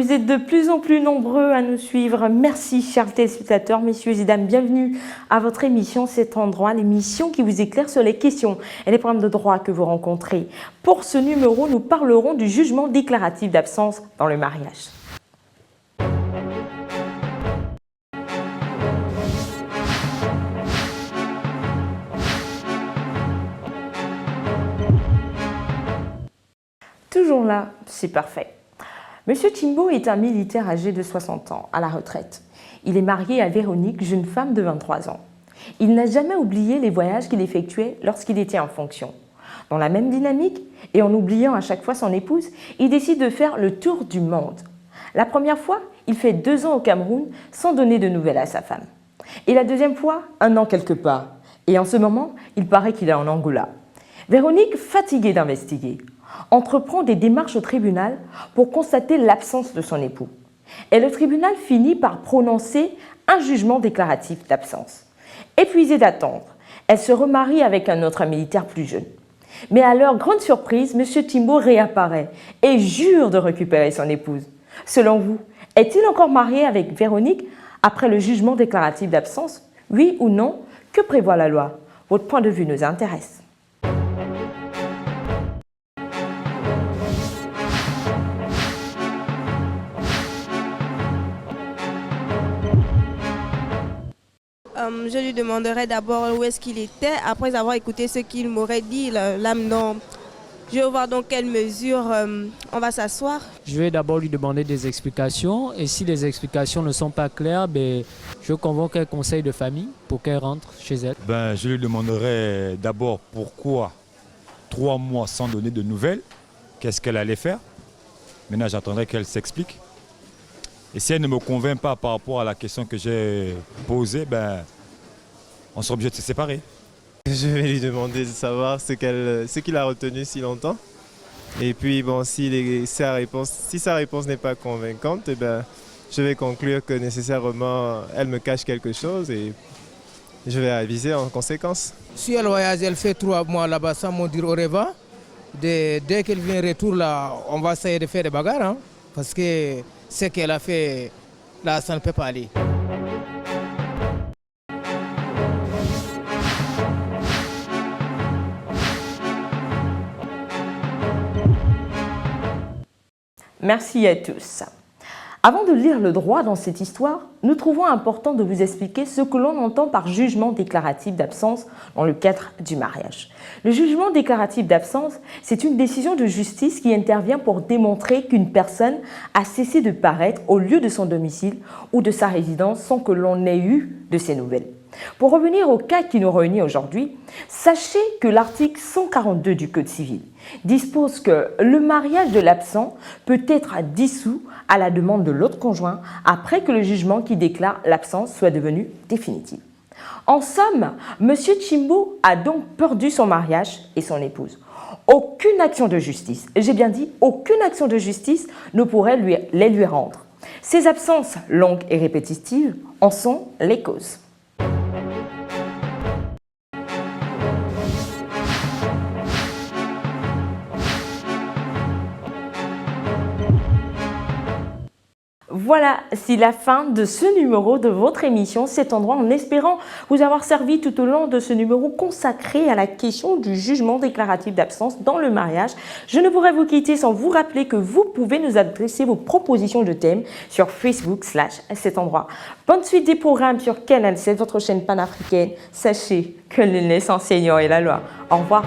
vous êtes de plus en plus nombreux à nous suivre. Merci, chers téléspectateurs, messieurs et dames. Bienvenue à votre émission C'est en droit, l'émission qui vous éclaire sur les questions et les problèmes de droit que vous rencontrez. Pour ce numéro, nous parlerons du jugement déclaratif d'absence dans le mariage. Toujours là, c'est parfait. Monsieur Chimbo est un militaire âgé de 60 ans, à la retraite. Il est marié à Véronique, jeune femme de 23 ans. Il n'a jamais oublié les voyages qu'il effectuait lorsqu'il était en fonction. Dans la même dynamique, et en oubliant à chaque fois son épouse, il décide de faire le tour du monde. La première fois, il fait 2 ans au Cameroun sans donner de nouvelles à sa femme. Et la deuxième fois, 1 an quelque part. Et en ce moment, il paraît qu'il est en Angola. Véronique, fatiguée d'investiguer, entreprend des démarches au tribunal pour constater l'absence de son époux. Et le tribunal finit par prononcer un jugement déclaratif d'absence. Épuisée d'attendre, elle se remarie avec un autre militaire plus jeune. Mais à leur grande surprise, M. Chimbo réapparaît et jure de récupérer son épouse. Selon vous, est-il encore marié avec Véronique après le jugement déclaratif d'absence? Oui ou non? Que prévoit la loi? Votre point de vue nous intéresse. Je lui demanderai d'abord où est-ce qu'il était, après avoir écouté ce qu'il m'aurait dit, l'âme non. Je vais voir dans quelle mesure on va s'asseoir. Je vais d'abord lui demander des explications et si les explications ne sont pas claires, je convoque un conseil de famille pour qu'elle rentre chez elle. Je lui demanderai d'abord pourquoi 3 mois sans donner de nouvelles, qu'est-ce qu'elle allait faire. Maintenant j'attendrai qu'elle s'explique. Et si elle ne me convainc pas par rapport à la question que j'ai posée, on sera obligé de se séparer. Je vais lui demander de savoir ce qu'il a retenu si longtemps. Et puis si sa réponse n'est pas convaincante, je vais conclure que nécessairement elle me cache quelque chose et je vais aviser en conséquence. Si elle voyage, elle fait 3 mois là-bas sans me dire au revoir. Dès qu'elle vient retour là, on va essayer de faire des bagarres. Parce que ce qu'elle a fait, là, ça ne peut pas aller. Merci à tous. Avant de lire le droit dans cette histoire, nous trouvons important de vous expliquer ce que l'on entend par jugement déclaratif d'absence dans le cadre du mariage. Le jugement déclaratif d'absence, c'est une décision de justice qui intervient pour démontrer qu'une personne a cessé de paraître au lieu de son domicile ou de sa résidence sans que l'on ait eu de ses nouvelles. Pour revenir au cas qui nous réunit aujourd'hui, sachez que l'article 142 du Code civil dispose que le mariage de l'absent peut être dissous à la demande de l'autre conjoint après que le jugement qui déclare l'absence soit devenu définitif. En somme, M. Chimbo a donc perdu son mariage et son épouse. Aucune action de justice, j'ai bien dit aucune action de justice ne pourrait les lui rendre. Ces absences longues et répétitives en sont les causes. Voilà, c'est la fin de ce numéro de votre émission Cet endroit, en espérant vous avoir servi tout au long de ce numéro consacré à la question du jugement déclaratif d'absence dans le mariage. Je ne pourrais vous quitter sans vous rappeler que vous pouvez nous adresser vos propositions de thèmes sur Facebook/Cet endroit. Bonne suite des programmes sur Canal 7, votre chaîne panafricaine. Sachez que l'essentiel est la loi. Au revoir.